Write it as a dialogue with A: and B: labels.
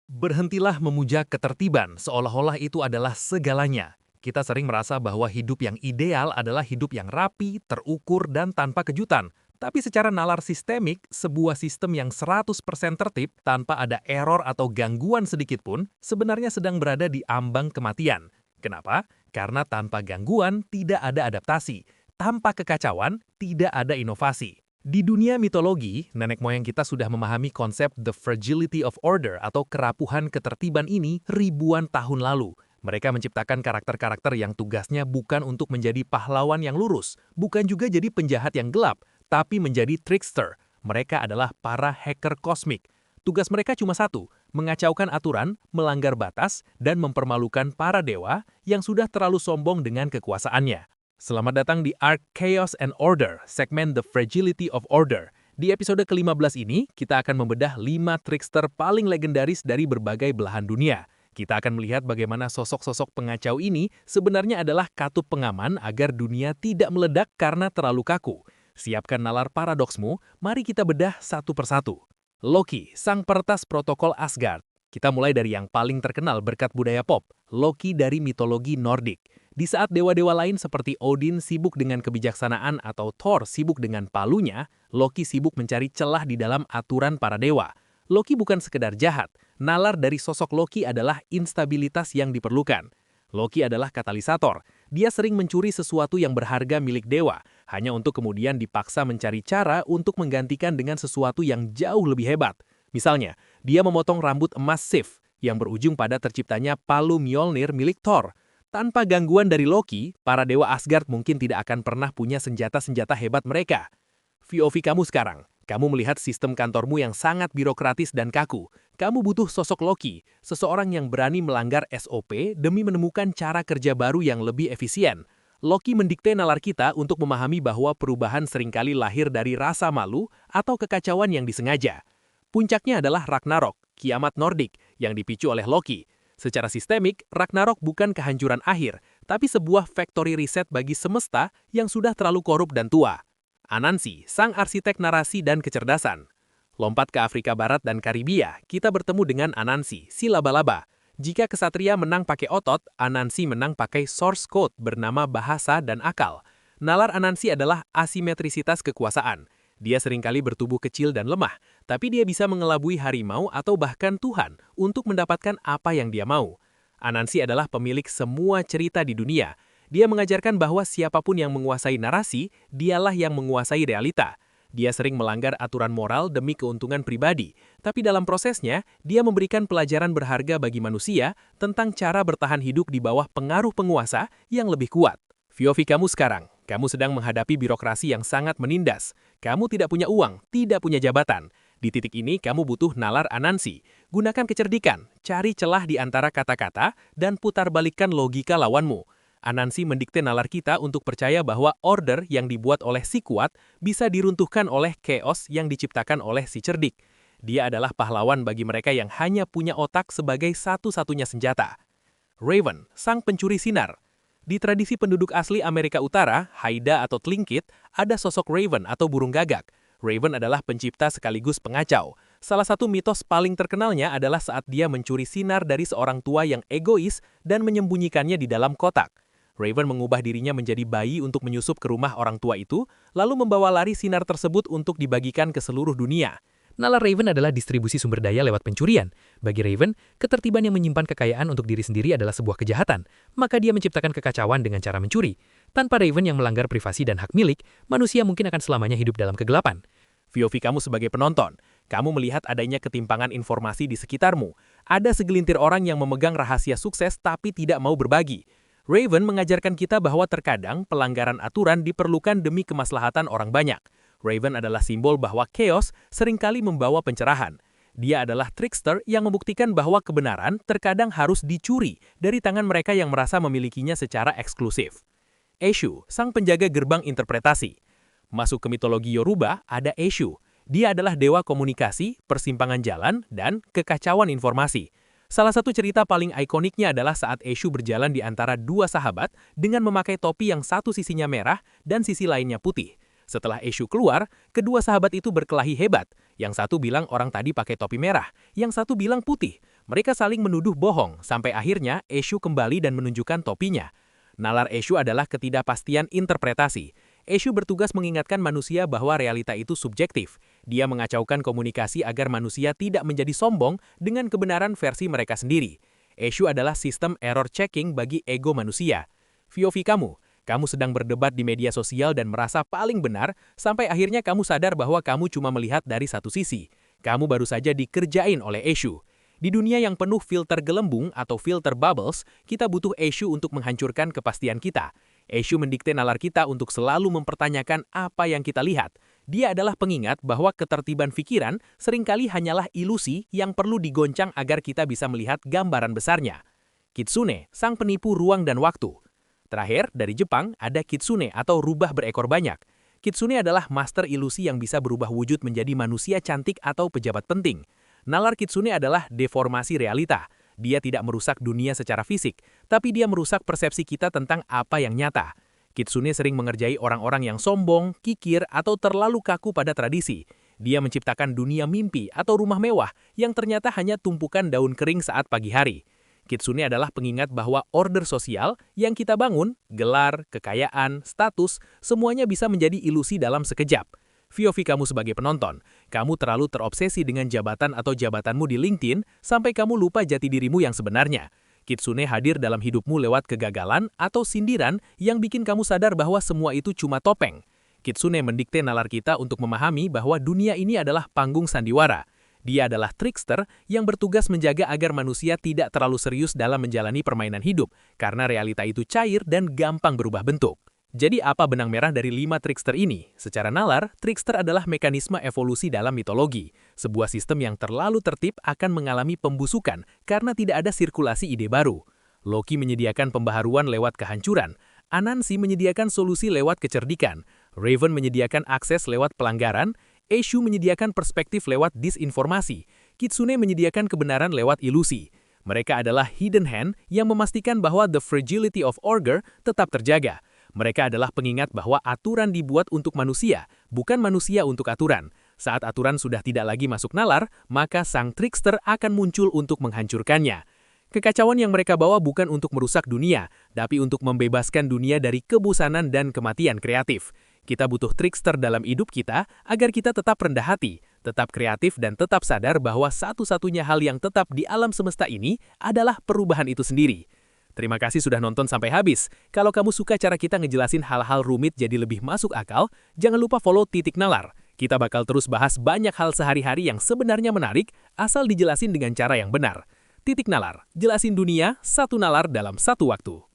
A: Berhentilah memuja ketertiban, seolah-olah itu adalah segalanya. Kita sering merasa bahwa hidup yang ideal adalah hidup yang rapi, terukur, dan tanpa kejutan. Tapi secara nalar sistemik, sebuah sistem yang 100% tertib tanpa ada error atau gangguan sedikit pun sebenarnya sedang berada di ambang kematian. Kenapa? Karena tanpa gangguan tidak ada adaptasi. Tanpa kekacauan tidak ada inovasi. Di dunia mitologi, nenek moyang kita sudah memahami konsep the fragility of order atau kerapuhan ketertiban ini ribuan tahun lalu. Mereka menciptakan karakter-karakter yang tugasnya bukan untuk menjadi pahlawan yang lurus, bukan juga jadi penjahat yang gelap, tapi menjadi trickster. Mereka adalah para hacker kosmik. Tugas mereka cuma satu, mengacaukan aturan, melanggar batas, dan mempermalukan para dewa yang sudah terlalu sombong dengan kekuasaannya. Selamat datang di Arc Chaos and Order, segmen The Fragility of Order. Di episode ke-15 ini, kita akan membedah 5 trickster paling legendaris dari berbagai belahan dunia. Kita akan melihat bagaimana sosok-sosok pengacau ini sebenarnya adalah katup pengaman agar dunia tidak meledak karena terlalu kaku. Siapkan nalar paradoksmu, mari kita bedah satu persatu. Loki, sang peretas protokol Asgard. Kita mulai dari yang paling terkenal berkat budaya pop, Loki dari mitologi Nordik. Di saat dewa-dewa lain seperti Odin sibuk dengan kebijaksanaan atau Thor sibuk dengan palunya, Loki sibuk mencari celah di dalam aturan para dewa. Loki bukan sekedar jahat, nalar dari sosok Loki adalah instabilitas yang diperlukan. Loki adalah katalisator, dia sering mencuri sesuatu yang berharga milik dewa, hanya untuk kemudian dipaksa mencari cara untuk menggantikan dengan sesuatu yang jauh lebih hebat. Misalnya, dia memotong rambut emas Sif, yang berujung pada terciptanya palu Mjolnir milik Thor. Tanpa gangguan dari Loki, para dewa Asgard mungkin tidak akan pernah punya senjata-senjata hebat mereka. POV kamu sekarang, kamu melihat sistem kantormu yang sangat birokratis dan kaku. Kamu butuh sosok Loki, seseorang yang berani melanggar SOP demi menemukan cara kerja baru yang lebih efisien. Loki mendikte nalar kita untuk memahami bahwa perubahan seringkali lahir dari rasa malu atau kekacauan yang disengaja. Puncaknya adalah Ragnarok, kiamat Nordik, yang dipicu oleh Loki. Secara sistemik, Ragnarok bukan kehancuran akhir, tapi sebuah factory reset bagi semesta yang sudah terlalu korup dan tua. Anansi, sang arsitek narasi dan kecerdasan. Lompat ke Afrika Barat dan Karibia, kita bertemu dengan Anansi, si laba-laba. Jika kesatria menang pakai otot, Anansi menang pakai source code bernama bahasa dan akal. Nalar Anansi adalah asimetrisitas kekuasaan. Dia seringkali bertubuh kecil dan lemah, tapi dia bisa mengelabui harimau atau bahkan Tuhan untuk mendapatkan apa yang dia mau. Anansi adalah pemilik semua cerita di dunia. Dia mengajarkan bahwa siapapun yang menguasai narasi, dialah yang menguasai realita. Dia sering melanggar aturan moral demi keuntungan pribadi, tapi dalam prosesnya, dia memberikan pelajaran berharga bagi manusia tentang cara bertahan hidup di bawah pengaruh penguasa yang lebih kuat. POV kamu sekarang, kamu sedang menghadapi birokrasi yang sangat menindas. Kamu tidak punya uang, tidak punya jabatan. Di titik ini, kamu butuh nalar Anansi. Gunakan kecerdikan, cari celah di antara kata-kata, dan putar balikkan logika lawanmu. Anansi mendikte nalar kita untuk percaya bahwa order yang dibuat oleh si kuat bisa diruntuhkan oleh chaos yang diciptakan oleh si cerdik. Dia adalah pahlawan bagi mereka yang hanya punya otak sebagai satu-satunya senjata. Raven, sang pencuri sinar. Di tradisi penduduk asli Amerika Utara, Haida atau Tlingit, ada sosok Raven atau burung gagak. Raven adalah pencipta sekaligus pengacau. Salah satu mitos paling terkenalnya adalah saat dia mencuri sinar dari seorang tua yang egois dan menyembunyikannya di dalam kotak. Raven mengubah dirinya menjadi bayi untuk menyusup ke rumah orang tua itu, lalu membawa lari sinar tersebut untuk dibagikan ke seluruh dunia. Nalar Raven adalah distribusi sumber daya lewat pencurian. Bagi Raven, ketertiban yang menyimpan kekayaan untuk diri sendiri adalah sebuah kejahatan, maka dia menciptakan kekacauan dengan cara mencuri. Tanpa Raven yang melanggar privasi dan hak milik, manusia mungkin akan selamanya hidup dalam kegelapan. POV kamu sebagai penonton, kamu melihat adanya ketimpangan informasi di sekitarmu. Ada segelintir orang yang memegang rahasia sukses tapi tidak mau berbagi. Raven mengajarkan kita bahwa terkadang pelanggaran aturan diperlukan demi kemaslahatan orang banyak. Raven adalah simbol bahwa chaos seringkali membawa pencerahan. Dia adalah trickster yang membuktikan bahwa kebenaran terkadang harus dicuri dari tangan mereka yang merasa memilikinya secara eksklusif. Eshu, sang penjaga gerbang interpretasi. Masuk ke mitologi Yoruba, ada Eshu. Dia adalah dewa komunikasi, persimpangan jalan, dan kekacauan informasi. Salah satu cerita paling ikoniknya adalah saat Eshu berjalan di antara dua sahabat dengan memakai topi yang satu sisinya merah dan sisi lainnya putih. Setelah Eshu keluar, kedua sahabat itu berkelahi hebat. Yang satu bilang orang tadi pakai topi merah, yang satu bilang putih.
B: Mereka saling menuduh bohong, sampai akhirnya Eshu kembali dan menunjukkan topinya. Nalar Eshu adalah ketidakpastian interpretasi. Eshu bertugas mengingatkan manusia bahwa realita itu subjektif. Dia mengacaukan komunikasi agar manusia tidak menjadi sombong dengan kebenaran versi mereka sendiri. Eshu adalah sistem error checking bagi ego manusia. POV kamu sedang berdebat di media sosial dan merasa paling benar, sampai akhirnya kamu sadar bahwa kamu cuma melihat dari satu sisi. Kamu baru saja dikerjain oleh Eshu. Di dunia yang penuh filter gelembung atau filter bubbles, kita butuh Eshu untuk menghancurkan kepastian kita. Eshu mendikte nalar kita untuk selalu mempertanyakan apa yang kita lihat. Dia adalah pengingat bahwa ketertiban pikiran seringkali hanyalah ilusi yang perlu digoncang agar kita bisa melihat gambaran besarnya. Kitsune, sang penipu ruang dan waktu. Terakhir, dari Jepang ada kitsune atau rubah berekor banyak. Kitsune adalah master ilusi yang bisa berubah wujud menjadi manusia cantik atau pejabat penting. Nalar kitsune adalah deformasi realita. Dia tidak merusak dunia secara fisik, tapi dia merusak persepsi kita tentang apa yang nyata. Kitsune sering mengerjai orang-orang yang sombong, kikir, atau terlalu kaku pada tradisi. Dia menciptakan dunia mimpi atau rumah mewah yang ternyata hanya tumpukan daun kering saat pagi hari. Kitsune adalah pengingat bahwa order sosial yang kita bangun, gelar, kekayaan, status, semuanya bisa menjadi ilusi dalam sekejap. POV kamu sebagai penonton, kamu terlalu terobsesi dengan jabatan atau jabatanmu di LinkedIn sampai kamu lupa jati dirimu yang sebenarnya. Kitsune hadir dalam hidupmu lewat kegagalan atau sindiran yang bikin kamu sadar bahwa semua itu cuma topeng. Kitsune mendikte nalar kita untuk memahami bahwa dunia ini adalah panggung sandiwara. Dia adalah trickster yang bertugas menjaga agar manusia tidak terlalu serius dalam menjalani permainan hidup, karena realita itu cair dan gampang berubah bentuk. Jadi apa benang merah dari 5 trickster ini? Secara nalar, trickster adalah mekanisme evolusi dalam mitologi. Sebuah sistem yang terlalu tertib akan mengalami pembusukan karena tidak ada sirkulasi ide baru. Loki menyediakan pembaharuan lewat kehancuran. Anansi menyediakan solusi lewat kecerdikan. Raven menyediakan akses lewat pelanggaran. Eshu menyediakan perspektif lewat disinformasi. Kitsune menyediakan kebenaran lewat ilusi. Mereka adalah hidden hand yang memastikan bahwa the fragility of order tetap terjaga. Mereka adalah pengingat bahwa aturan dibuat untuk manusia, bukan manusia untuk aturan. Saat aturan sudah tidak lagi masuk nalar, maka sang trickster akan muncul untuk menghancurkannya. Kekacauan yang mereka bawa bukan untuk merusak dunia, tapi untuk membebaskan dunia dari kebosanan dan kematian kreatif. Kita butuh trickster dalam hidup kita agar kita tetap rendah hati, tetap kreatif dan tetap sadar bahwa satu-satunya hal yang tetap di alam semesta ini adalah perubahan itu sendiri. Terima kasih sudah nonton sampai habis. Kalau kamu suka cara kita ngejelasin hal-hal rumit jadi lebih masuk akal, jangan lupa follow Titik Nalar. Kita bakal terus bahas banyak hal sehari-hari yang sebenarnya menarik, asal dijelasin dengan cara yang benar. Titik Nalar, jelasin dunia, satu nalar dalam satu waktu.